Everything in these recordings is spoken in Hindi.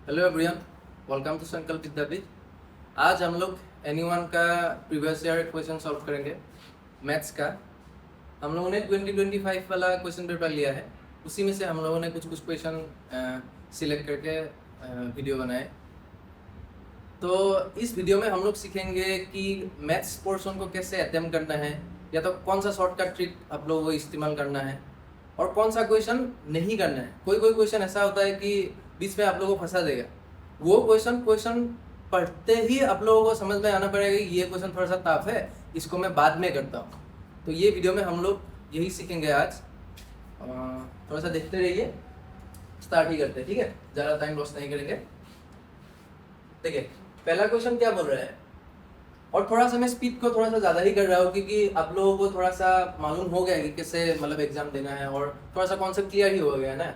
हेलो एवरीवन, वेलकम टू संकल्प विद्यापीठ। आज हम लोग एनीवन का प्रीवियस ईयर क्वेश्चन सॉल्व करेंगे मैथ्स का। हम लोगों ने 2025 वाला क्वेश्चन पेपर लिया है, उसी में से हम लोगों ने कुछ क्वेश्चन सिलेक्ट करके वीडियो बनाए। तो इस वीडियो में हम लोग सीखेंगे कि मैथ्स पोर्शन को कैसे अटेम्प्ट करना है, या तो कौन सा शॉर्टकट ट्रिक आप लोगों को इस्तेमाल करना है और कौन सा क्वेश्चन नहीं करना है। कोई कोई क्वेश्चन ऐसा होता है कि बीच में आप लोगों को फंसा देगा, वो क्वेश्चन पढ़ते ही आप लोगों को समझ में आना पड़ेगा कि ये क्वेश्चन थोड़ा सा टफ है, इसको मैं बाद में करता हूँ। तो ये वीडियो में हम लोग यही सीखेंगे आज। थोड़ा सा देखते रहिए, स्टार्ट ही करते हैं, ठीक है, ज़्यादा टाइम लॉस नहीं करेंगे। देखिए पहला क्वेश्चन क्या बोल रहा है, और थोड़ा सा मैं स्पीड को थोड़ा सा ज़्यादा ही कर रहा हूँ क्योंकि आप लोगों को थोड़ा सा मालूम हो गया कि कैसे मतलब एग्जाम देना है और थोड़ा सा कॉन्सेप्ट क्लियर ही हो गया ना,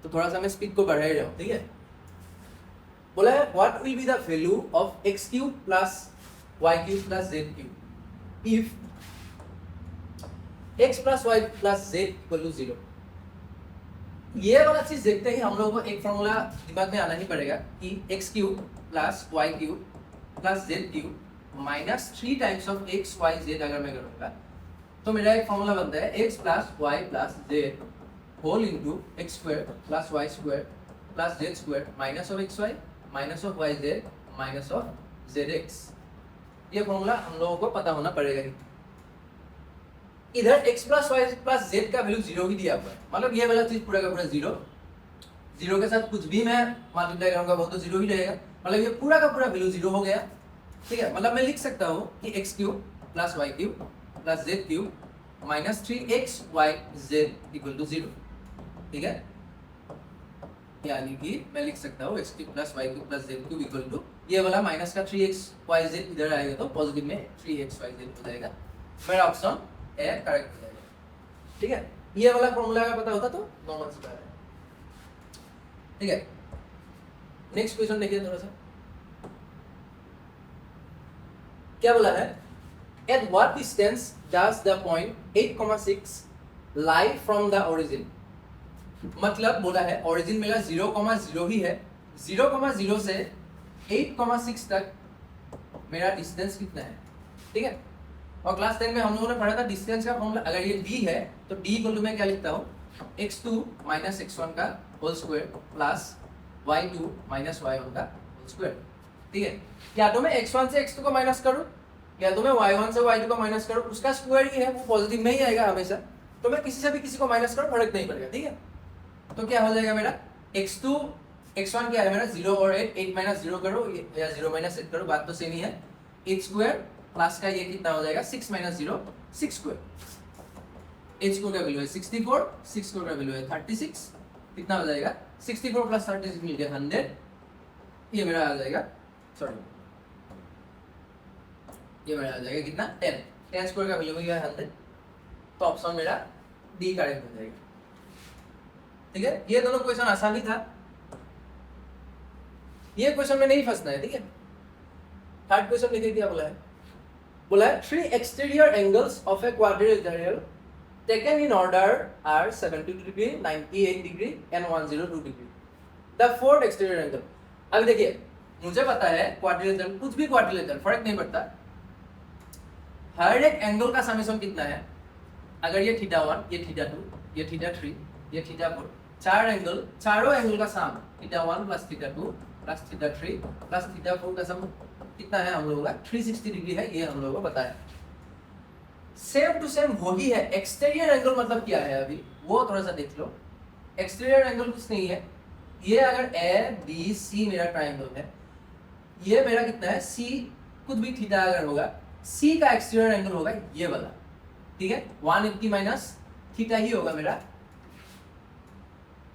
तो थोड़ा सा मैं स्पीड को बढ़ा ही रहा हूँ, ठीक है। बोला है what will be the value of x cube plus y cube plus z cube if x plus y plus z equal to 0। ये वाला चीज देखते ही हम लोगों को एक फॉर्मूला दिमाग में आना ही पड़ेगा कि x cube plus y cube plus z cube minus 3 times of x y z अगर मैं करूँगा तो मेरा एक फॉर्मूला बनता है x plus y plus z whole into x square plus y square plus z square minus of x y minus of y z minus of z x. ये फॉर्मूला हम लोगों को पता होना पड़ेगा ही। इधर x plus y plus Z का वैल्यू 0 ही दिया हुआ है, मतलब ये वाला चीज पूरा का पूरा 0 के साथ कुछ भी मैं मल्टीप्लाई करूंगा वो तो 0 ही रहेगा, मतलब ये पूरा का पूरा वैल्यू 0 हो गया, ठीक है। मतलब मैं लिख सकता हूँ कि x cube plus y cube plus z cube minus 3x y z equal to 0, ठीक है। यानी कि मैं लिख सकता हूँ x cube plus y cube plus z cube equal to ये वाला माइनस का 3x वाई जेड इधर आएगा तो पॉजिटिव में 3x वाई जेड हो जाएगा। मेरा ऑप्शन ए करेक्ट हो जाएगा, ठीक है। ये वाला फॉर्मूला अगर पता होता तो नॉर्मल सी बात है, ठीक है। नेक्स्ट क्वेश्चन देखिए थोड़ा सा, क्या बोला है, at what distance does the point 8,6 lie from the origin. मतलब बोला है ओरिजिन मेरा 0,0 ही है, 0,0 से 8,6 तक मेरा डिस्टेंस कितना है, ठीक है। और क्लास 10 में हम लोगों ने पढ़ा था डिस्टेंस का फॉर्मूला, अगर ये d है तो d इक्वल टू मैं क्या लिखता हूँ x2 माइनस x1 का whole square plus y2 minus y1 का होल स्क्वायर, ठीक है। या तो मैं x1 से x2 को माइनस करूँ या तो मैं y1 से y2 को माइनस करूँ, उसका स्क्वायर ही है, वो पॉजिटिव में ही आएगा हमेशा, तो मैं किसी से भी किसी को माइनस करूँ फर्क नहीं पड़ेगा, ठीक है। तो क्या हो जाएगा मेरा x2 x1 क्या है मेरा 0 और 8 माइनस 0 करो या 0 माइनस 8 करो, बात तो सेम ही है। 8 स्क्वायर प्लस का ये कितना हो जाएगा 6 माइनस 0 6 स्क्वायर, h स्क्वायर का वैल्यू है 64, 6 स्क्वायर का वैल्यू है 36, कितना हो जाएगा 64 प्लस 36 मिल गया 100, ये मेरा आ जाएगा सॉरी ये मेरा आ जाएगा कितना 10 स्क्वायर का वैल्यू हो गया 100, तो ऑप्शन मेरा डी करेक्ट हो जाएगा, ठीक है। ये दोनों क्वेश्चन आसान ही था, ये क्वेश्चन में नहीं फंसना है, ठीक है। थर्ड क्वेश्चन लिखिए क्या बोला है 3 exterior angles of a quadrilateral taken in order are 72 degree, 98 degree and 102 degree. The fourth exterior angle. अभी देखिए मुझे पता है क्वाड्रिलेटरल, कुछ भी क्वाड्रिलेटरल फर्क नहीं पड़ता, हर एक एंगल का समेशन कितना है। अगर ये θ1 ये θ2 ये θ3 ये θ4, चार एंगल, चारों एंगल का सम θ1 प्लस θ2 प्लस θ3 प्लस θ4 का सम कितना है हम लोगों का 360 डिग्री है, ये हम लोगों को पता है। सेम टू सेम वही है। एक्सटीरियर एंगल मतलब क्या है अभी वो थोड़ा सा देख लो। एक्सटीरियर एंगल कुछ नहीं है, ये अगर ए बी सी मेरा ट्रायंगल है, ये मेरा कितना है सी, कुछ भी थीटा अगर होगा सी का एक्सटीरियर एंगल होगा ये वाला, ठीक है। 180 माइनस थीटा ही होगा मेरा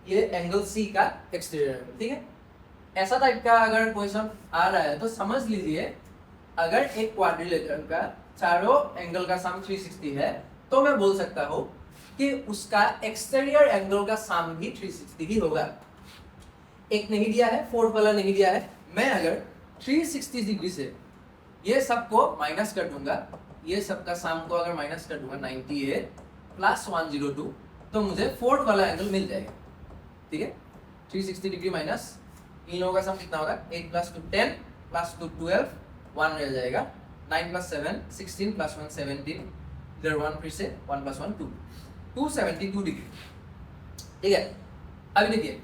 ये एंगल सी का एक्सटीरियर एंगल, ठीक है। ऐसा टाइप का अगर क्वेश्चन आ रहा है तो समझ लीजिए अगर एक क्वाड्रिलेटरल का चारों एंगल का सम 360 है तो मैं बोल सकता हूँ कि उसका एक्सटीरियर एंगल का सम भी 360 ही होगा। एक नहीं दिया है, फोर्थ वाला नहीं दिया है, मैं अगर 360 डिग्री से ये सबको माइनस कर दूंगा, ये सबका सम को अगर माइनस कर दूंगा 98 प्लस 102 तो मुझे फोर्थ वाला एंगल मिल जाएगा, ठीक है। 360 डिग्री माइनस इन लोगों का सम कितना होगा 8 + 2 10 + 2 12 1 रह जाएगा 9 + 7 16 + 1 17 इधर 1 फिर से 1 + 1 2 272 डिग्री। ठीक है, अभी देखिए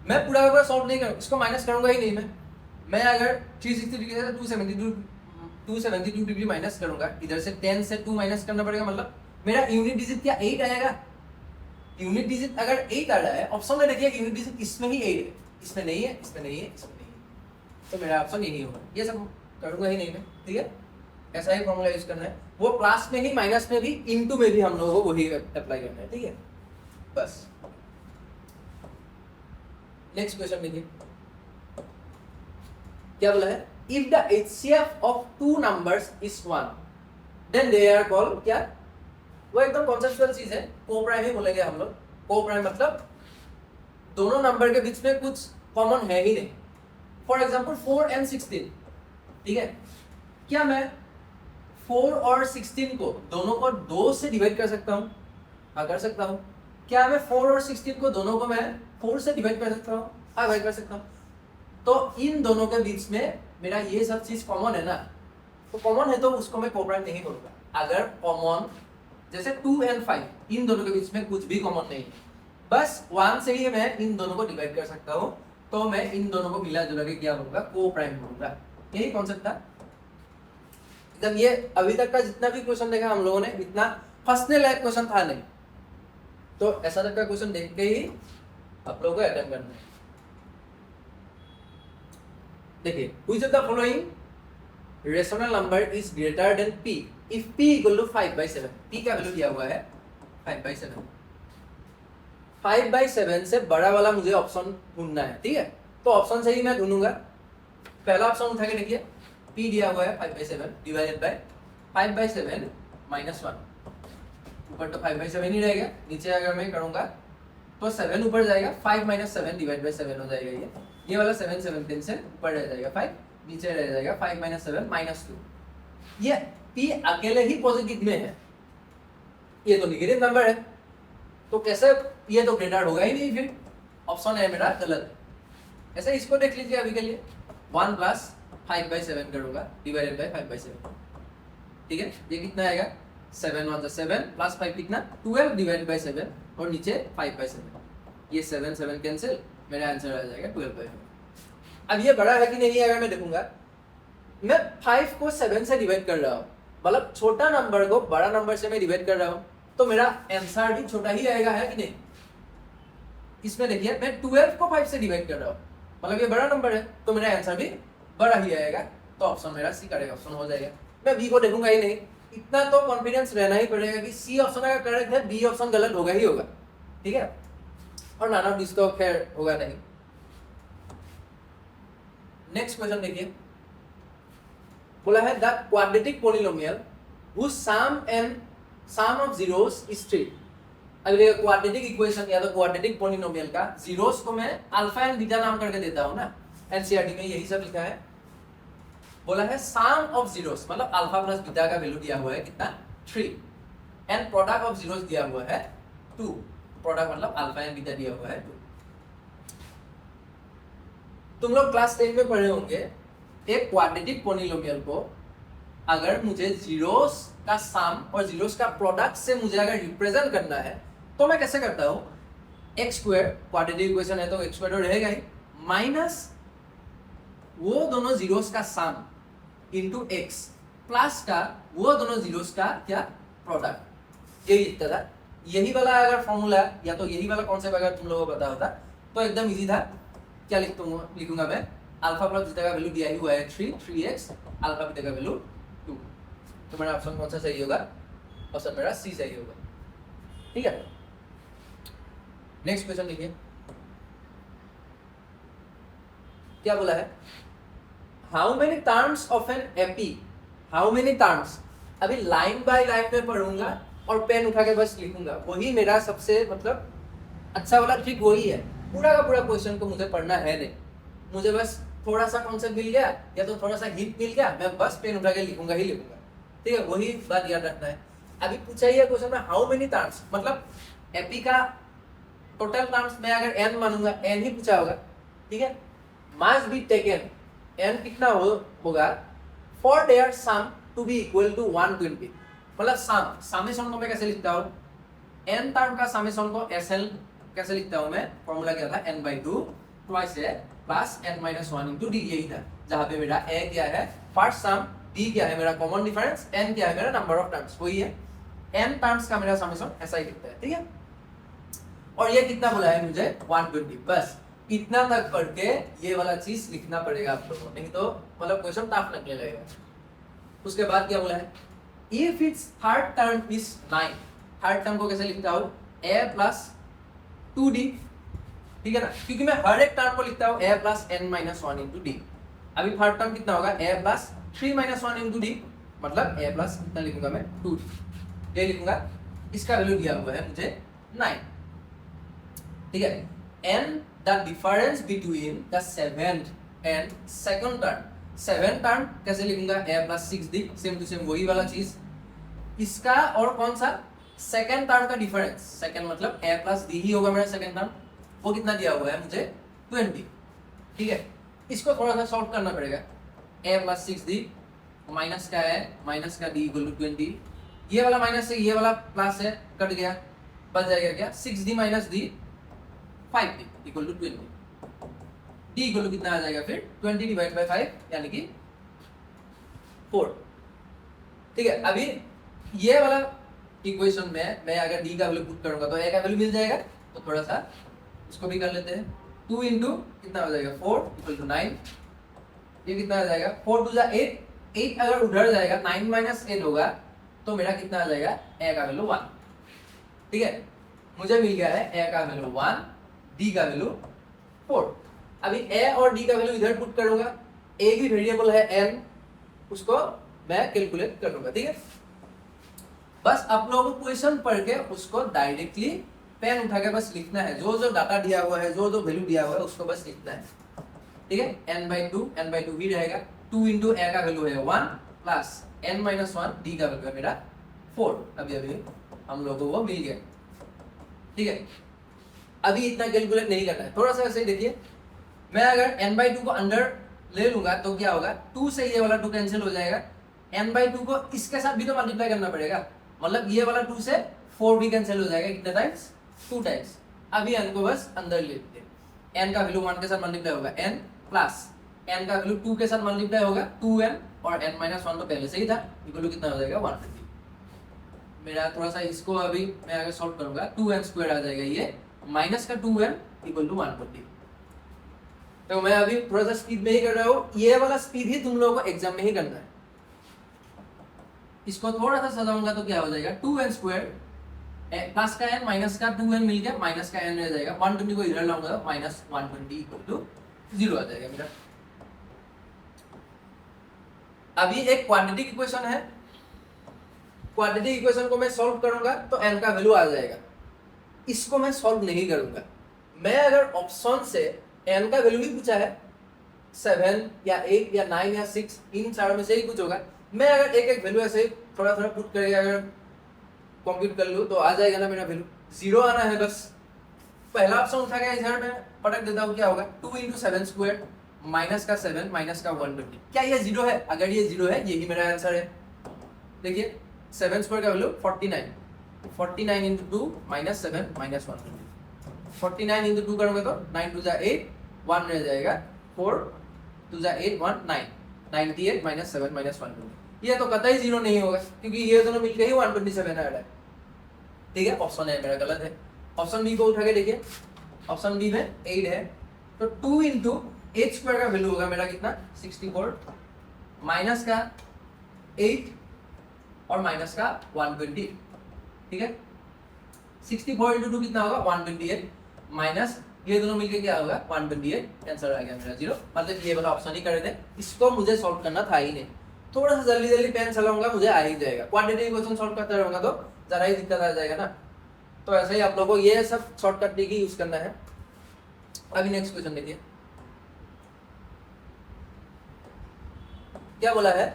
मैं पूरा का पूरा सॉल्व नहीं करूँगा, इसको माइनस करूंगा ही नहीं मैं अगर 360 डिग्री से 272 डिग्री माइनस करूंगा, इधर से 10 से 2 माइनस करना पड़ेगा, मतलब मेरा यूनिट डिजिट क्या 8 आएगा। यूनिट डिजिट अगर 8 आ रहा है, ऑप्शन में देखिए यूनिट डिजिट इसमें ही 8 है, इसमें नहीं है, इसमें नहीं है, इसमें नहीं है, तो मेरा ऑप्शन यही होगा। ये सब करूंगा ही नहीं मैं, ठीक है, ऐसा ही फॉर्मूला यूज करना है। वो प्लस में ही माइनस में भी इनटू में भी हम लोगों को वही अप्लाई करना है, ठीक है। बस नेक्स्ट क्वेश्चन देखिए क्या बोला है, if the HCF of two numbers is 1 then they are called, क्या वो एकदम कॉन्सेप्चुअल चीज है, को-प्राइम ही बोलेंगे हम लोग। को-प्राइम मतलब दोनों नंबर के बीच में कुछ कॉमन है ही नहीं। फॉर एग्जांपल 4 and 16, ठीक है, क्या मैं 4 और 16 को दोनों को 2 से डिवाइड कर सकता हूँ? हाँ कर सकता हूँ। क्या मैं 4 और 16 को दोनों को मैं 4 से डिवाइड कर सकता हूँ? हाँ डिवाइड कर सकता हूँ। तो इन दोनों के बीच में मेरा ये सब चीज कॉमन है ना, तो कॉमन है तो उसको मैं को-प्राइम नहीं बोलूंगा। अगर कॉमन जैसे 2 and 5 इन दोनों के बीच में कुछ भी कॉमन नहीं है, बस 1 से ही मैं इन दोनों को डिवाइड कर सकता हूँ, तो मैं इन दोनों को मिला जुला के क्या बोलूंगा, को-प्राइम बोलूंगा। यही कॉन्सेप्ट था एकदम। ये अभी तक का जितना भी क्वेश्चन देखा हम लोगों ने, इतना फंसने लायक क्वेश्चन था नहीं, तो ऐसा तक का क्वेश्चन देख के ही आप लोगों को अटेम्प्ट करना है। देखिए which of the following rational number is greater than p if p = 5/7। p का वैल्यू दिया हुआ है 5/7। 5/7 से बड़ा वाला मुझे ऑप्शन ढूंढना है, ठीक है, तो ऑप्शन से ही मैं ढूंढूंगा। पहला ऑप्शन उठा के देखिए, p दिया हुआ है 5/7 डिवाइडेड बाय 5/7 - 1। ऊपर तो 5/7 ही रहेगा, नीचे अगर मैं करूंगा तो 7 ऊपर जाएगा, 5 - 7 डिवाइड बाय 7 हो जाएगा। ये वाला 7 7 10 से ऊपर रह जाएगा 5, नीचे रह जाएगा 5 - 7 -2। ये p अकेले ही पॉजिटिव में है, ये तो नेगेटिव नंबर है, तो कैसे ये तो ग्रेटर होगा ही नहीं, फिर ऑप्शन है मेरा गलत है। ऐसे इसको देख लीजिए अभी के लिए 1 + 5/7 करूंगा डिवाइडेड बाय 5/7, ठीक है, ये कितना आएगा 7 1 7 + 5 कितना 12 डिवाइडेड बाय 7 और नीचे 5/7, ये 7 7 कैंसिल, मेरा आंसर आ जाएगा 12/5। अब ये बड़ा है कि नहीं, अगर मैं देखूंगा मैं 5 को 7 से डिवाइड कर रहा हूँ, मतलब छोटा नंबर को बड़ा नंबर से मैं डिवाइड कर रहा हूँ, तो मेरा आंसर भी छोटा ही आएगा, है कि नहीं। इसमें देखिए मैं 12 को 5 से डिवाइड कर रहा हूँ, मतलब ये बड़ा नंबर है, तो मेरा आंसर भी बड़ा ही आएगा, तो ऑप्शन मेरा सी करेक्ट ऑप्शन हो जाएगा। मैं बी को देखूंगा ही नहीं, इतना तो कॉन्फिडेंस रहना ही पड़ेगा कि सी ऑप्शन अगर करेक्ट है, बी ऑप्शन गलत होगा ही होगा, ठीक है, और नन ऑफ दिस तो खैर होगा नहीं। नेक्स्ट क्वेश्चन देखिए, बोला है the quadratic polynomial whose sum of zeros is 3। अब ये क्वाड्रेटिक इक्वेशन या तो क्वाड्रेटिक पॉलिनोमियल का जीरोस को मैं अल्फा एंड बीटा नाम करके देता हूं ना, एनसीईआरटी में यही सब लिखा है। बोला है सम ऑफ जीरोस मतलब अल्फा प्लस बीटा का वैल्यू दिया हुआ है कितना 3 एंड प्रोडक्ट ऑफ जीरोस दिया हुआ है 2। प्रोडक्ट मतलब अल्फा एंड बीटा दिया हुआ है 2। तुम लोग क्लास 10 में पढ़े होंगे, एक क्वाड्रेटिक पॉलिनोमियल को अगर मुझे जीरोस का सम और जीरोस का प्रोडक्ट से मुझे अगर रिप्रेजेंट करना है तो मैं कैसे करता हूं, x² क्वाड्रेटिक इक्वेशन है तो x² तो रहेगा ही, माइनस वो दोनों जीरोस का सम इनटू x प्लस का वो दोनों जीरोस का क्या प्रोडक्ट। यही लिखता था। यही वाला अगर फॉर्मूला या तो यही वाला कॉन्सेप्ट अगर तुम लोगों को पता होता तो एकदम इजी था। क्या लिखूंगा मैं, अल्फा प्लस बीटा का वैल्यू दिया ही हुआ है 3x, अल्फा बीटा का वैल्यू 2, तो मेरा ऑप्शन कौन सा सही होगा, ऑप्शन मेरा सी सही होगा, ठीक है। नेक्स्ट क्वेश्चन देखिए क्या बोला है, how many terms of an AP, how many terms, अभी लाइन बाय लाइन में पढ़ूंगा और पेन उठा के बस लिखूंगा, वही मेरा सबसे मतलब अच्छा वाला ट्रिक वही है। पूरा का पूरा क्वेश्चन को मुझे पढ़ना है नहीं, मुझे बस थोड़ा सा कॉन्सेप्ट मिल गया या तो थोड़ा सा हिंट मिल गया, मैं बस पेन उठा के लिखूंगा ही लिखूंगा, ठीक है, वही बात याद रखना है। अभी पूछा ही है क्वेश्चन में हाउ मेनी टर्म्स, मतलब एपी का टोटल टर्म्स में अगर n मानूंगा n ही पूछा होगा, ठीक है, must be taken n कितना होगा for their sum to be equal to 120। मतलब समेशन को मैं कैसे लिखता हूँ, n टर्म का समेशन को SL कैसे लिखता हूँ मैं, फॉर्मूला क्या था n/2 twice a plus n-1 into D, यही था। जहाँ पे मेरा a क्या है फर्स्ट सम, d क्या है मेरा कॉमन डिफरेंस, n क्या है मेरा नंबर ऑफ टर्म्स, वही है n टर्म्स का मेरा समेशन ऐसा ही दिखता है, ठीक है। और ये कितना बोला है मुझे 120, बस इतना तक पढ़ के ये वाला चीज लिखना पड़ेगा आप लोगों को, नहीं तो मतलब क्वेश्चन टफ लगने लगेगा। उसके बाद क्या बोला है, if it's third term is 9, third term को कैसे लिखता हूँ a प्लस 2d, ठीक है ना, क्योंकि मैं हर एक टर्म को लिखता हूँ a plus n-1 into D. अभी थर्ड टर्म कितना होगा a प्लस 3-1 इंटू डी, मतलब a प्लस कितना लिखूंगा मैं 2d, ये लिखूंगा। इसका वैल्यू दिया हुआ है मुझे 9, ठीक है। And the difference between the seventh and second term, seventh term कैसे लिखूंगा a plus 6d, same to same वही वाला चीज। इसका और कौन सा सेकंड टर्म का डिफरेंस, सेकंड मतलब a प्लस d ही होगा मेरा सेकंड टर्म, वो कितना दिया हुआ है मुझे 20, ठीक है। इसको थोड़ा सा सॉल्व करना पड़ेगा, a प्लस 6d माइनस का है माइनस का d इक्वल टू 20, ये वाला माइनस से ये वाला प्लस है कट गया, बच जाएगा क्या 6d minus d 5d equal to 20, d equal to कितना आ जाएगा फिर 20 डिवाइड बाय 5 यानी कि 4, ठीक है। अभी ये वाला इक्वेशन में मैं अगर d का वैल्यू पुट करूंगा तो a का वैल्यू मिल जाएगा, तो थोड़ा सा इसको भी कर लेते हैं। 2 इंटू कितना हो जाएगा 4 इक्वल टू 9, ये कितना आ जाएगा 4 2 8, 8 अगर उधर जाएगा 9 माइनस 8 होगा तो मेरा कितना आ जाएगा a का वैल्यू 1, ठीक है। मुझे मिल गया है a का वैल्यू 1, d का वैल्यू 4। अभी a और d का वैल्यू इधर पुट करूंगा, एक ही वेरिएबल है n, उसको मैं कैलकुलेट करूंगा, ठीक है। बस आप लोगों को क्वेश्चन पढ़ के उसको डायरेक्टली पेन उठा के बस लिखना है, जो जो डाटा दिया हुआ है, जो जो वैल्यू दिया हुआ है उसको बस लिखना है, ठीक है। n/2 भी रहेगा, 2 इंटू a का वैल्यू है 1 प्लस n-1 d का वैल्यू है मेरा 4, अभी अभी हम लोगों को मिल गया, ठीक है। अभी इतना कैलकुलेट नहीं करना है, थोड़ा सा ऐसे ही देखिए, मैं अगर n/2 को अंदर ले लूंगा तो क्या होगा 2 से ये वाला 2 कैंसिल हो जाएगा, n/2 को इसके साथ भी तो मल्टीप्लाई करना पड़ेगा, मतलब ये वाला 2 से 4 भी कैंसिल हो जाएगा, कितने टाइम्स 2 टाइम्स। अभी n को बस अंदर ले लेते हैं, n का वैल्यू 1 के साथ मल्टीप्लाई होगा n प्लस n का वैल्यू 2 के साथ मल्टीप्लाई होगा 2n और n-1 तो पहले से ही था, इक्वल टू कितना हो जाएगा 120। मेरा थोड़ा सा इसको अभी मैं अगर सॉल्व करूंगा 2n² आ जाएगा, ये माइनस का 2n इक्वल टू 120। तो मैं अभी थोड़ा सा स्पीड में ही कर रहा हूँ, ये वाला स्पीड ही तुम लोगों को एग्जाम में ही करना है। इसको थोड़ा सा सजाऊंगा तो क्या हो जाएगा 2n² प्लस का n माइनस का 2n मिल गया, माइनस का n रह जाएगा, 120 को इधर लाऊंगा तो माइनस 120 इक्वल टू 0 आ जाएगा मेरा। अभी एक क्वाड्रेटिक इक्वेशन है, क्वाड्रेटिक इक्वेशन को मैं सॉल्व करूंगा तो n का वैल्यू आ जाएगा, इसको मैं सॉल्व नहीं करूंगा। मैं अगर ऑप्शन से n का वैल्यू भी पूछा है 7 या 8 या 9 या 6, इन चारों में से ही कुछ होगा, मैं अगर एक एक वैल्यू ऐसे थोड़ा थोड़ा पुट करके अगर कंप्यूट कर लूँ तो आ जाएगा ना मेरा वैल्यू, 0 आना है बस। पहला ऑप्शन उठा के इधर मैं पटक देता हूँ, क्या होगा 2 इंटू 7² माइनस का 7 माइनस का 120, क्या ये 0 है? अगर ये 0 है यही मेरा आंसर है। देखिए 7² का value 49, 49 into 2 minus 7 minus 120, 49 into 2 करोगे तो 9 2 8 1 रह जाएगा, 4 2 8 1 9, 98 माइनस 7 माइनस 120, ये तो कतई 0 नहीं होगा क्योंकि ये दोनों मिलकर ही 127 आ रहा है, ठीक है। ऑप्शन ए मेरा गलत है। ऑप्शन बी को उठा के देखिए, ऑप्शन बी में 8 है, तो 2 इंटू 8² का वैल्यू होगा मेरा कितना 64, माइनस का 8 और माइनस का 120, ठीक है। 64 इंटू 2 कितना होगा 128, माइनस ये दोनों मिलके क्या होगा 128, आंसर आ गया मेरा 0, मतलब ये वाला ऑप्शन ही कर रहे थे, इसको मुझे सॉल्व करना था ही नहीं। थोड़ा सा जल्दी जल्दी पेन चलाऊंगा मुझे आ ही जाएगा, क्वाड्रेटिक इक्वेशन सॉल्व करता रहूंगा तो जरा ही दिक्कत आ जाएगा ना, तो ऐसे ही आप लोगों को ये सब शॉर्टकट ट्रिक ही यूज करना है। अभी नेक्स्ट क्वेश्चन देखिए, क्या बोला है,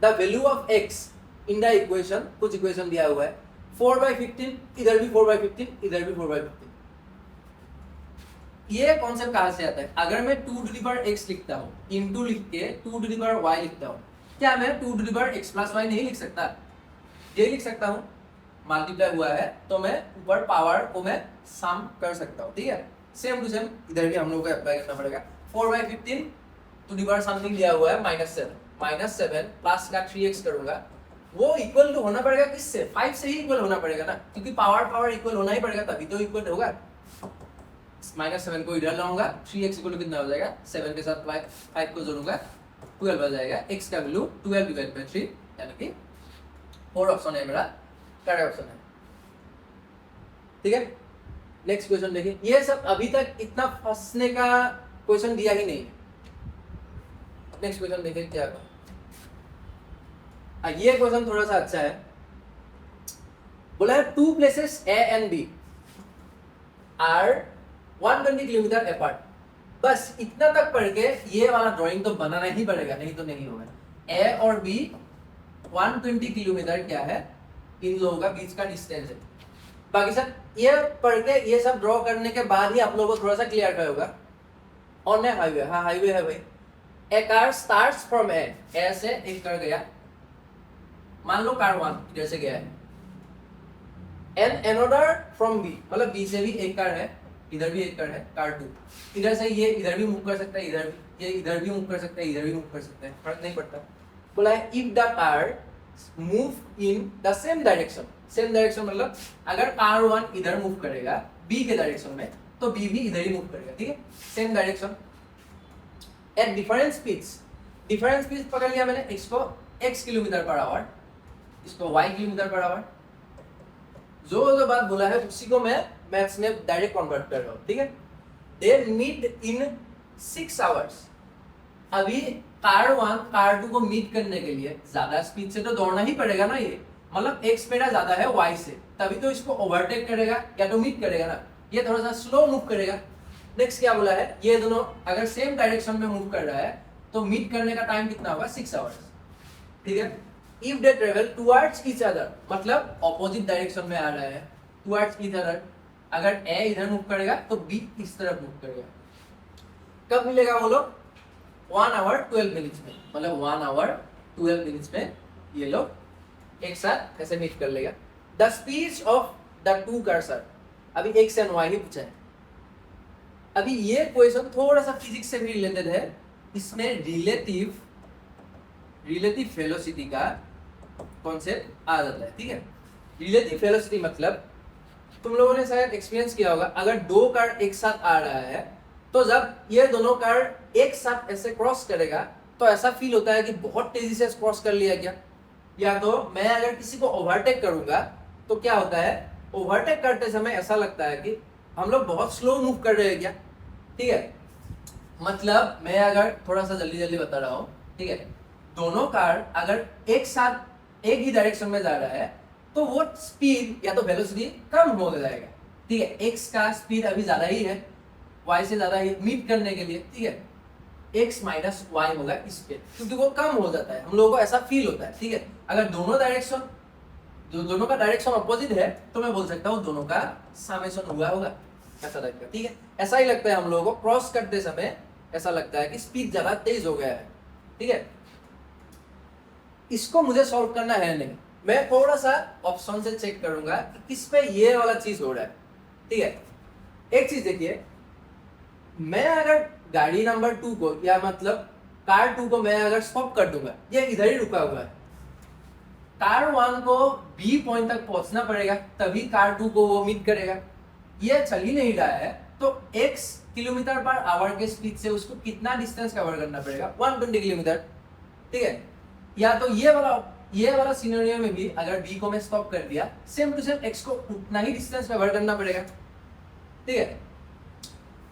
the value of x in the equation, कुछ इक्वेशन दिया हुआ है 4/15, इधर भी 4/15 इधर भी 4/15, ये कॉन्सेप्ट कहां से आता है? अगर मैं 2 टू द पावर x लिखता हूँ इनटू लिख के 2 टू द पावर y लिखता हूँ, क्या मैं 2 to the power x plus y नहीं लिख सकता? ये लिख सकता हूँ, मल्टीप्लाई हुआ है तो मैं ऊपर पावर को मैं सम कर सकता हूँ, ठीक है। सेम टू सेम इधर भी हम लोगों को अप्लाई करना पड़ेगा। 4/15 टू द पावर समथिंग दिया हुआ है -7 प्लस का 3x करूंगा, वो इक्वल टू होना पड़ेगा किससे? 5 से ही इक्वल होना पड़ेगा ना, क्योंकि पावर इक्वल होना ही पड़ेगा तभी तो इक्वल होगा। -7 को इधर लाऊंगा, 3x इक्वल टू कितना हो जाएगा? 7 के साथ 5 को जोड़ूंगा 12 आ जाएगा। x का वैल्यू 12/3 यानी कि 4 ऑप्शन है मेरा करेक्ट ऑप्शन है, ठीक है। नेक्स्ट क्वेश्चन देखिए, ये सब अभी तक इतना फंसने का क्वेश्चन दिया ही नहीं है। नेक्स्ट क्वेश्चन देखिए क्या है। ये क्वेश्चन थोड़ा सा अच्छा है। बोला है 2 places A and B are 120 kilometre apart. बस इतना तक पढ़ के ये वाला ड्राइंग तो बनाना ही पड़ेगा, नहीं तो नहीं होगा। A और B 120 किलोमीटर क्या है, इन लोगों का बीच का डिस्टेंस है। बाकी सब ये पढ़ के ये सब ड्रॉ करने के बाद ही आप लोगों को थोड़ा सा क्लियर होगा। ऑन ए हाईवे, हाँ हाईवे है भाई। ए कार स्टार्ट्स फ्रॉम ए से एक कर गया, मान लो कार 1 इधर से गया है, एंड अनदर फ्रॉम बी, मतलब बी से भी एक कार है, इधर भी एक कार है, कार 2 इधर से ये इधर भी मूव कर सकता है, इधर ये इधर भी मूव कर सकता है, इधर भी मूव कर सकता है, फर्क नहीं पड़ता। बोला है if the car move in the same direction, same direction मतलब अगर कार 1 इधर मूव करेगा बी के डायरेक्शन में तो बी भी इधर ही मूव करेगा, ठीक है, same direction at different speeds. Different speed पकड़ लिया मैंने, इसको x किलोमीटर पर आवर, इसको y किलोमीटर पर आवर। जो बात बोला है उसी को मैं मैथ्स में डायरेक्ट कन्वर्ट कर रहा हूँ, ठीक है। They meet in 6 hours. अभी कार 1 कार 2 को मीट करने के लिए ज्यादा स्पीड से तो दौड़ना ही पड़ेगा ना, ये मतलब x मेरा ज्यादा है y से, तभी तो इसको ओवरटेक करेगा या तो मीट करेगा ना, ये थोड़ा सा स्लो मूव करेगा। नेक्स्ट क्या बोला है, ये दोनों अगर सेम डायरेक्शन में मूव कर रहा है तो मीट करने का टाइम कितना होगा? 6 आवर्स, ठीक है। If they travel towards each other, मतलब ऑपोजिट डायरेक्शन में आ रहा है, टुवर्ड्स ईच अदर, अगर ए इधर मूव करेगा तो बी इस तरफ मूव करेगा। कब मिलेगा वो लोग? 1 आवर 12 मिनट्स में, मतलब 1 आवर 12 मिनट्स में ये लोग एक साथ ऐसे मीट कर लेगा। The speed of the 2 cars are, अभी x एंड y ही पूछा है। अभी ये क्वेश्चन थोड़ा सा फिजिक्स से भी रिलेटेड है, इसमें रिलेटिव वेलोसिटी का कॉन्सेप्ट आ जाता है, ठीक है। रिलेटिव वेलोसिटी मतलब तुम लोगों ने शायद एक्सपीरियंस किया होगा, अगर 2 कार एक साथ आ रहा है तो जब ये दोनों कार एक साथ ऐसे क्रॉस करेगा तो ऐसा फील होता है कि बहुत तेजी से क्रॉस कर लिया गया। या तो मैं अगर किसी को ओवरटेक करूंगा तो क्या होता है, ओवरटेक करते समय ऐसा लगता है कि हम लोग बहुत स्लो मूव कर रहे हैं क्या, ठीक है। मतलब मैं अगर थोड़ा सा जल्दी बता रहा हूँ, ठीक है, दोनों कार अगर एक साथ एक ही डायरेक्शन में जा रहा है तो वो स्पीड या तो वेलोसिटी कम हो जाएगा, ठीक है। x का स्पीड अभी ज्यादा ही है, y से ज्यादा ही मीट करने के लिए, ठीक है, x माइनस y होगा इस पे, क्योंकि वो कम हो जाता है, हम लोगों को ऐसा फील होता है, ठीक है। अगर दोनों का डायरेक्शन अपोजिट है तो मैं बोल सकता हूँ दोनों का समेशन हुआ होगा, ऐसा टाइप का, ठीक है। ऐसा ही लगता है हम लोगों को क्रॉस करते समय, ऐसा लगता है कि स्पीड ज्यादा तेज हो गया है, ठीक है। इसको मुझे सॉल्व करना है नहीं, मैं थोड़ा सा ऑप्शन से चेक करूंगा कि किस पे ये वाला चीज हो रहा है, ठीक है। एक चीज देखिए, मैं अगर गाड़ी नंबर 2 को या मतलब कार 2 को मैं अगर स्टॉप कर दूंगा, ये इधर ही रुका हुआ है, कार 1 को बी पॉइंट तक पहुंचना पड़ेगा तभी कार 2 को वो मीट करेगा। ये चल ही नहीं रहा है तो x किलोमीटर पर आवर के स्पीड से उसको कितना डिस्टेंस कवर करना पड़ेगा? 120 किलोमीटर, ठीक है। या तो ये वाला सिनेरियो में भी अगर b को मैं स्टॉप कर दिया, सेम टू सेम x को उतना ही डिस्टेंस कवर करना पड़ेगा, ठीक है।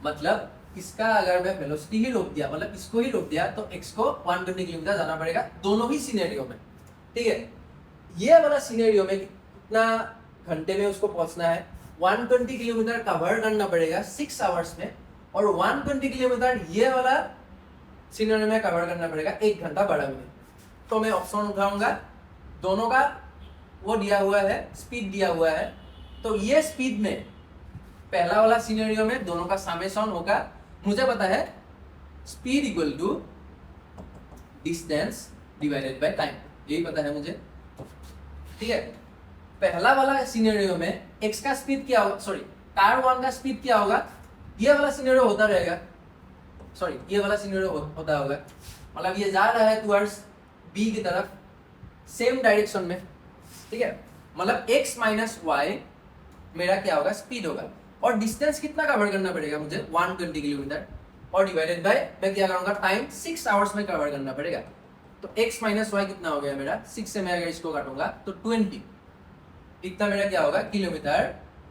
मतलब इसका अगर मैं वेलोसिटी ही रोक दिया, मतलब इसको ही रोक दिया, तो x को 120 किलोमीटर जाना पड़ेगा दोनों ही सिनेरियो में, ठीक है। ये वाला सिनेरियो में कितना घंटे में उसको पहुंचना है? 120 किलोमीटर कवर करना पड़ेगा 6 आवर्स में, और 120 किलोमीटर ये वाला सिनेरियो में कवर करना पड़ेगा 1 घंटा 12 मिनट। तो मैं ऑप्शन उठाऊंगा, दोनों का वो दिया हुआ है, स्पीड दिया हुआ है, तो ये स्पीड में पहला वाला सिनेरियो में दोनों का समेशन होगा, मुझे पता है speed equal to distance divided by time, यही पता है मुझे, ठीक है। पहला वाला सिनेरियो में x का स्पीड क्या होगा, सॉरी कार 1 का स्पीड क्या होगा, ये वाला सिनेरियो होता रहेगा, सॉरी ये वाला सिनेरियो होता होगा, मतलब ये जा रहा है टुवर्ड्स b की तरफ सेम डायरेक्शन में, ठीक है। मतलब x माइनस वाई मेरा क्या होगा, स्पीड होगा, और डिस्टेंस कितना कवर करना पड़ेगा मुझे 120 किलोमीटर, और डिवाइडेड बाय मैं क्या करूंगा, टाइम 6 आवर्स में कवर करना पड़ेगा। तो x माइनस वाई कितना हो गया मेरा, 6 से मैं अगर इसको काटूंगा तो 20, इतना मेरा क्या होगा, किलोमीटर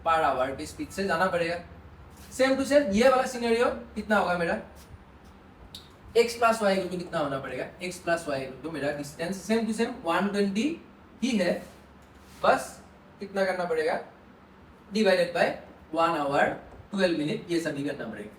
पर आवर की स्पीड से जाना पड़ेगा। सेम टू सेम ये वाला सिनेरियो कितना होगा मेरा, x plus y equal to कितना होना पड़ेगा, x plus y equal to मेरा डिस्टेंस सेम टू सेम 120 ही है, बस कितना करना पड़ेगा, डिवाइडेड बाय 1 आवर 12 मिनट, ये सभी करना पड़ेगा।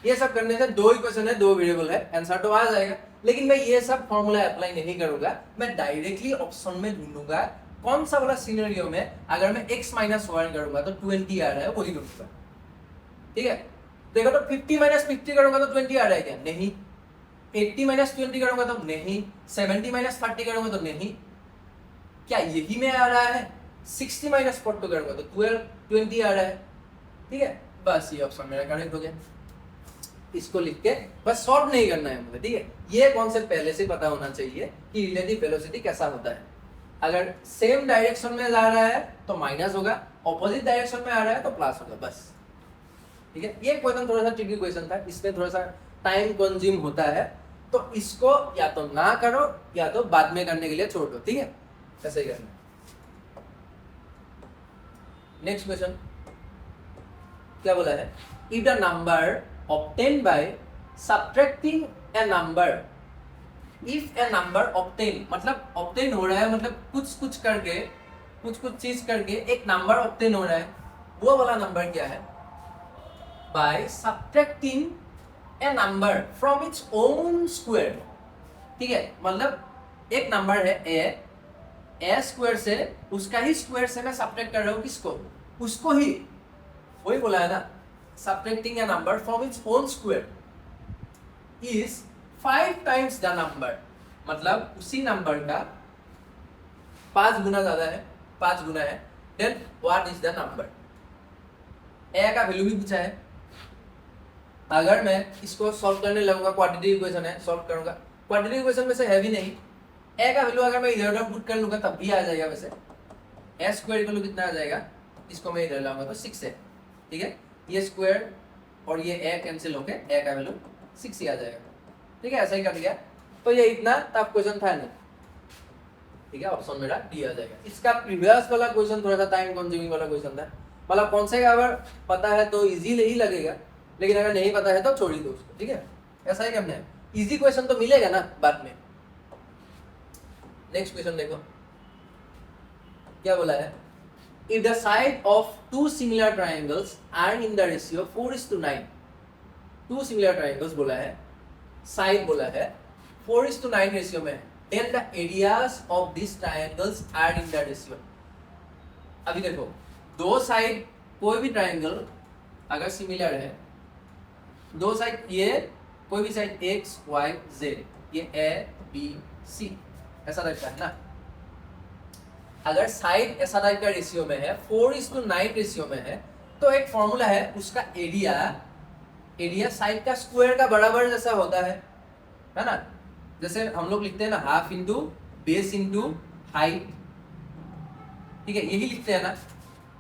ये सब करने से दो इक्वेशन है, दो वेरिएबल है, आंसर तो आ जाएगा। लेकिन मैं ये सब फॉर्मूला अप्लाई नहीं करूंगा, मैं डायरेक्टली ऑप्शन में ढूंढूंगा कौन सा वाला सिनेरियो में अगर मैं x माइनस 1 करूंगा तो 20 आ रहा है, वही ढूंढूंगा, ठीक है। देखो तो 50 माइनस 50 करूंगा तो 20 आ रहा है क्या, नहीं। 80 माइनस 20 करूंगा तो नहीं, 70 माइनस 30 करूंगा तो नहीं, क्या यही में आ रहा है, 60 माइनस 40 करूंगा तो 20 आ रहा है, ठीक है। बस ये ऑप्शन मेरा करेक्ट हो गया, इसको लिख के बस सॉल्व नहीं करना है मुझे, ठीक है। ये कॉन्सेप्ट पहले से पता होना चाहिए कि रिलेटिव वेलोसिटी कैसा होता है, अगर सेम डायरेक्शन में जा रहा है तो माइनस होगा, ऑपोजिट डायरेक्शन में आ रहा है तो प्लस होगा, बस, ठीक है। ये क्वेश्चन थोड़ा सा ट्रिकी क्वेश्चन था, इसमें थोड़ा सा टाइम कंज्यूम होता है, तो इसको या तो ना करो या तो बाद में करने के लिए छोड़ दो, ठीक है, ऐसे ही करना। नेक्स्ट क्वेश्चन क्या बोला है, if the number obtained by subtracting a number, if a number obtain मतलब obtain हो रहा है, मतलब कुछ करके कुछ चीज करके एक नंबर obtain हो रहा है, वो वाला नंबर क्या है, by subtracting a number from its own square, ठीक है। मतलब एक नंबर है a स्क्वायर से उसका ही स्क्वायर से मैं सब्ट्रैक्ट कर रहा हूँ, किसको, उसको ही, वही बोला है ना, subtracting a number from its own square is 5 times the number, मतलब उसी नंबर का 5 गुना ज्यादा है, 5 गुना है, then what is the number, a का वैल्यू भी पूछा है। अगर मैं इसको सॉल्व करने लगूंगा, क्वाड्रेटिक इक्वेशन है, सॉल्व करूंगा, क्वाड्रेटिक इक्वेशन में से है भी नहीं, a का वैल्यू अगर मैं इधर उधर पुट कर लूंगा तब भी आ जाएगा, वैसे a स्क्वायर इक्वल टू कितना आ जाएगा, इसको मैं इधर लाऊंगा तो 6 है, ठीक है। ये स्क्वायर और ये a कैंसिल होके a का वैल्यू 6 ही आ जाएगा, ठीक है, ऐसा ही कर लिया। तो ये इतना टफ क्वेश्चन था नहीं, ठीक है, ऑप्शन मेरा डी आ जाएगा। इसका प्रीवियस वाला क्वेश्चन थोड़ा सा टाइम कंज्यूमिंग वाला क्वेश्चन था, मतलब कौन से का अगर पता है तो इजी ही लगेगा, लेकिन अगर नहीं पता है तो छोड़ ही दो उसको, ठीक है, ऐसा ही करना है। इजी क्वेश्चन तो मिलेगा ना बाद में। नेक्स्ट क्वेश्चन देखो क्या बोला है, if the side of two similar triangles are in the ratio 4:9, two similar triangles बोला है, side बोला है 4:9 रेशियो में, then the areas of these triangles are in the ratio। अभी देखो दो साइड कोई भी ट्रायंगल अगर सिमिलर है, दो साइड ये कोई भी साइड x y z, ये a b c ऐसा रहता है ना, अगर साइड ऐसा टाइप का रेशियो में है 4:9 रेशियो में है, तो एक फॉर्मूला है उसका एरिया साइड का स्क्वायर का बराबर जैसा होता है ना, जैसे हम लोग लिखते हैं ना half into base into height, ठीक है, यही लिखते हैं ना।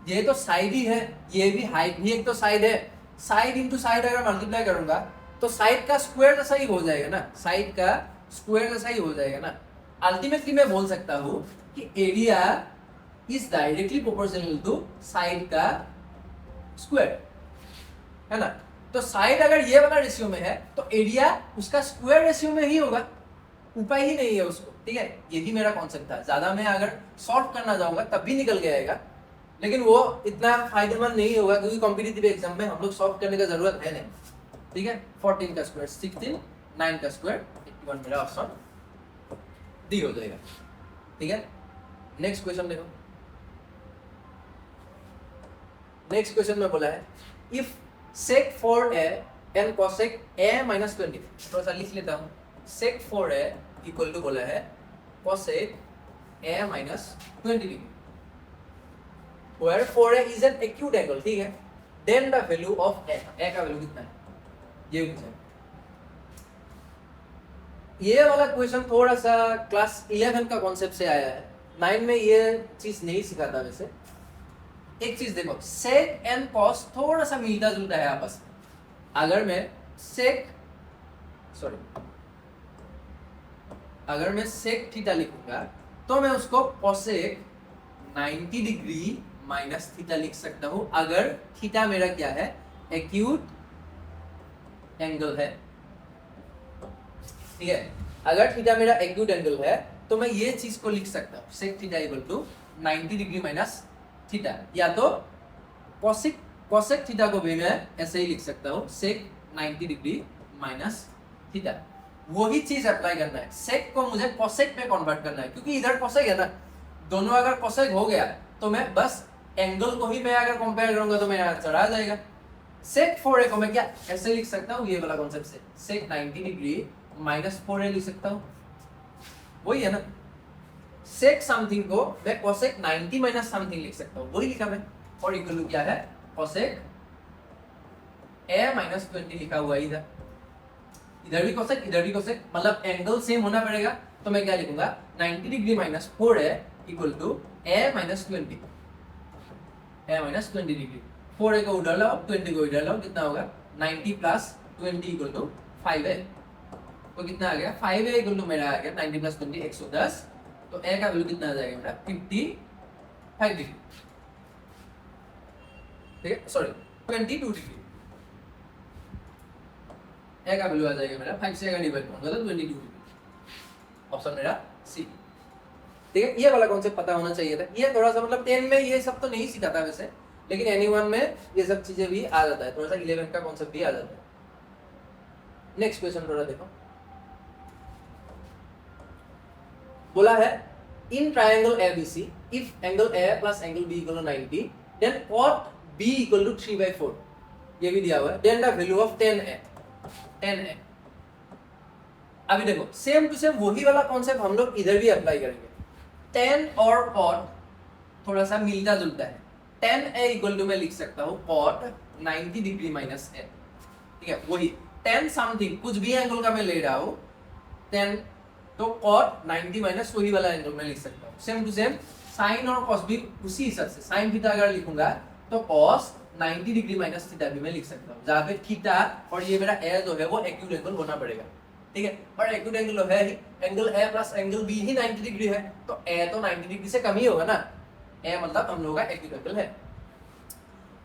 ये तो साइड ही है, ये भी हाइट भी एक तो साइड है, साइड इंटू साइड अगर मल्टीप्लाई करूंगा तो साइड का स्क्वायर जैसा ही हो जाएगा ना, साइड का स्क्वायर जैसा ही हो जाएगा ना। अल्टीमेटली मैं बोल सकता हूं कि area is directly proportional to side का स्क्वायर, है ना। तो साइड अगर ये वाला रेशियो में है तो एरिया उसका स्क्वायर रेशियो में ही होगा, उपाय ही नहीं है उसको, ठीक है। यही मेरा कॉन्सेप्ट था, ज्यादा मैं अगर सॉल्व करना जाऊंगा तब भी निकल के आएगा, लेकिन वो इतना फायदेमंद नहीं होगा क्योंकि कॉम्पिटिटिव एग्जाम में हम लोग सॉल्व करने का जरूरत है नहीं, ठीक है। 14 का स्क्वायर 16, 9 का स्क्वायर 81, मेरा ऑप्शन डी हो जाएगा, ठीक है। नेक्स्ट क्वेश्चन देखो, नेक्स्ट क्वेश्चन में बोला है if sec 4a and cosec a minus 20, थोड़ा सा लिख लेता हूँ. sec 4a इक्वल टू बोला है cosec a minus 20 degree, where 4a is an acute angle. ठीक है, then the value of a का वैल्यू कितना है ये पूछा है. ये वाला क्वेश्चन थोड़ा सा क्लास 11 का कॉन्सेप्ट से आया है. 9 में ये चीज नहीं सिखाता. वैसे एक चीज देखो, सेक एंड कॉस थोड़ा सा मिलता जुलता है आपस में. अगर मैं सेक थीटा लिखूंगा तो मैं उसको कॉसेक 90 डिग्री माइनस थीटा लिख सकता हूं अगर थीटा मेरा क्या है, एक्यूट एंगल है. ठीक है, अगर थीटा मेरा एक्यूट एंगल है तो मैं ये चीज को लिख सकता हूं sec theta equal to 90 degree minus theta, या तो कोसेक थीटा को भी मैं ऐसे ही लिख सकता हूँ सेक 90 डिग्री माइनस थीटा. वही चीज अप्लाई करना है. सेक को मुझे कोसेक पे कन्वर्ट करना है क्योंकि इधर कोसेक है ना. दोनों अगर कोसेक हो गया तो मैं बस एंगल को ही मैं अगर कंपेयर करूंगा तो मेरा आंसर आ जाएगा. सेक 4a को मैं क्या ऐसे लिख सकता हूँ, ये वाला कॉन्सेप्ट से सेक 90 डिग्री माइनस 4a लिख सकता हूँ. वही है ना. सेक समथिंग को मैं कोसेक 90 माइनस समथिंग लिख सकता हूँ, वही लिखा मैं. और इक्वल टू क्या है, कोसेक a माइनस 20 लिखा हुआ है इधर. इधर भी कोसेक इधर भी कोसेक, मतलब एंगल सेम होना पड़ेगा. तो मैं क्या लिखूंगा 90 degree minus 4a equal to a minus 20 degree. 4a को उधर लाओ 20 को इधर लाओ, कितना होगा 90 प्लस 20 इक्वल टू 5a. तो कितना आ गया 5a इक्वल टू मेरा आ गया 90 प्लस 20 110. तो a का वैल्यू कितना आ जाएगा मेरा 55 डिग्री. ठीक है, सॉरी 22 डिग्री. a का वैल्यू आ जाएगा मेरा 5 से अगर डिवाइड करूंगा तो 22 डिग्री. ऑप्शन मेरा सी. ठीक है, ये वाला कॉन्सेप्ट पता होना चाहिए था. ये थोड़ा सा मतलब 10 में ये सब तो नहीं सिखाता वैसे, लेकिन एनीवन में ये सब चीजें भी आ जाता है. थोड़ा सा 11 का कॉन्सेप्ट भी आ जाता है. नेक्स्ट क्वेश्चन थोड़ा देखो. बोला है in triangle ABC if angle A plus angle B equal to 90 then cot B equal to 3/4. ये भी दिया हुआ है. Then the value of 10a. अभी देखो सेम टू सेम वही वाला कॉन्सेप्ट हम लोग इधर भी अप्लाई करेंगे. 10 और कॉट थोड़ा सा मिलता जुलता है. 10a इक्वल टू मैं लिख सकता हूँ कॉट 90 डिग्री माइनस a. ठीक है, वही 10 समथिंग कुछ भी एंगल का मैं ले रहा हूँ 10 तो cot 90 माइनस वही वाला एंगल में लिख सकता हूँ. सेम टू सेम साइन और cos भी उसी हिसाब से. साइन थीटा अगर लिखूंगा तो cos 90 डिग्री माइनस थीटा भी मैं लिख सकता हूँ, जहाँ पे थीटा और ये मेरा a जो है वो एक्यूट एंगल होना पड़ेगा. ठीक है, और एक्यूट एंगल है ही angle a plus angle b ही 90 डिग्री है तो a तो 90 डिग्री से कम ही होगा ना. a मतलब हम लोगों का एक्यूट एंगल है.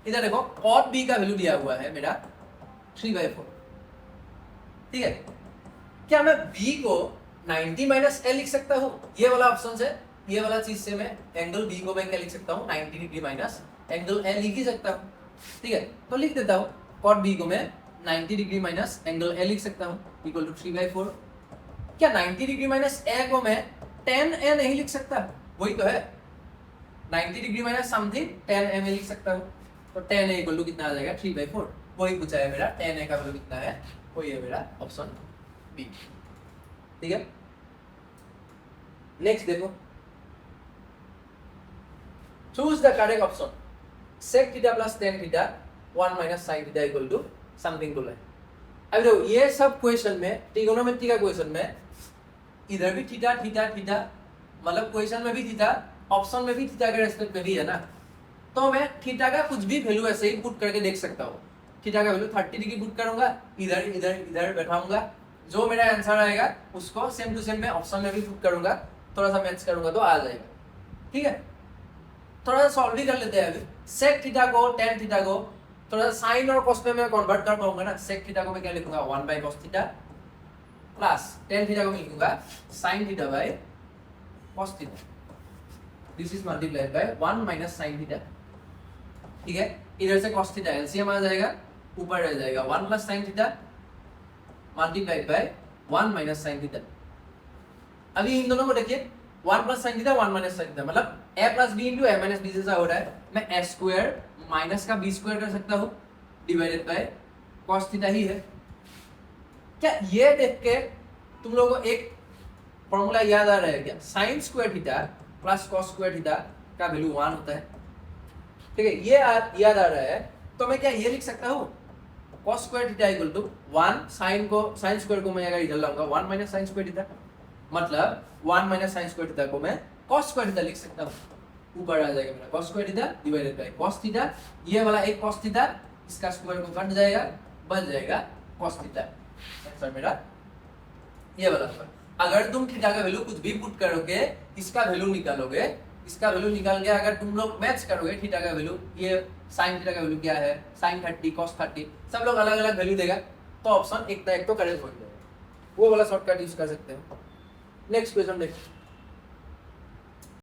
इधर देखो cot b का वैल्यू दिया हुआ है मेरा 3/4. ठीक है, क्या मैं b को 90 माइनस a लिख सकता हूँ? ये वाला ऑप्शन से, ये वाला चीज से मैं एंगल b को मैं क्या लिख सकता हूँ 90 डिग्री माइनस एंगल a लिख ही सकता हूँ. ठीक है, तो लिख देता हूँ cot b को मैं 90 डिग्री माइनस एंगल a लिख सकता हूँ इक्वल टू 3/4. क्या 90 डिग्री माइनस a को मैं 10a नहीं लिख सकता? वही तो है 90 डिग्री माइनस समथिंग 10a में लिख सकता हूँ. तो 10a इक्वल टू कितना आ जाएगा 3/4. वही पूछा है मेरा. 10a का वैल्यू कितना है, वही है मेरा ऑप्शन बी. ठीक है, नेक्स्ट देखो. Choose the correct option. sec theta plus tan theta 1 minus sin theta equal to something बोला है. अब देखो ये सब क्वेश्चन में, ट्रिगोनोमेट्री का क्वेश्चन में इधर भी थीटा थीटा थीटा, मतलब क्वेश्चन में भी थीटा, ऑप्शन में भी थीटा के रेस्पेक्ट में भी है ना. तो मैं थीटा का कुछ भी वैल्यू ऐसे ही पुट करके देख सकता हूँ. थीटा का वैल्यू 30 डिग्री पुट करूंगा, इधर इधर इधर बैठाऊंगा, जो मेरा आंसर आएगा उसको सेम टू सेम मैं ऑप्शन में भी पुट करूंगा, थोड़ा सा मैच करूंगा तो आ जाएगा. ठीक है, थोड़ा सा सॉल्व भी कर लेते हैं. अभी सेक थीटा को tan थीटा को थोड़ा सा साइन और cos में मैं कन्वर्ट कर पाऊंगा ना. सेक थीटा को मैं क्या लिखूंगा 1/cos theta plus tan theta को मैं लिखूंगा sin theta by cos theta. This is multiplied by 1 minus sin theta. ठीक है, इधर से cos थीटा एलसीएम आ जाएगा, ऊपर रह जाएगा 1 plus sin theta multiplied by 1 minus sin theta. अभी इन दोनों को देखिए 1 plus sin theta 1 minus sin theta, मतलब a plus b into a minus b जैसा हो रहा है. मैं a स्क्वायर माइनस का बी स्क्वायर कर सकता हूँ डिवाइडेड बाय कॉस थीटा ही है। क्या ये देख के तुम लोगों को एक फॉर्मूला याद आ रहा है क्या? Sine square theta plus cos square theta का वैल्यू 1 होता है। ठीक है, ये याद आ रहा है तो मैं क्या ये लिख सकता हूँ cos square theta equal to 1 sine square को मैं अगर इधर लाऊंगा 1 माइनस साइन स्क्वायर थीटा, मतलब 1 माइनस साइन स्क्वायर थीटा को मैं cos स्क्वायर थीटा लिख सकता हूँ। ऊपर आ जाएगा मेरा cos square theta divided by cos theta, ये वाला एक cos थीटा इसका स्क्वायर को कट जाएगा, बच जाएगा cos थीटा। आंसर मेरा ये वाला होगा। अगर तुम थीटा का वैल्यू कुछ भी पुट करोगे, इसका वैल्यू निकालोगे, इसका वैल्यू निकाल के अगर तुम लोग मैच करोगे थीटा का वैल्यू, ये साइन थीटा का वैल्यू क्या है, साइन 30 cos 30, सब लोग अलग अलग वैल्यू देगा तो ऑप्शन एक तो करेक्ट हो जाएगा। वो वाला शॉर्टकट यूज कर सकते हो। नेक्स्ट क्वेश्चन देखो।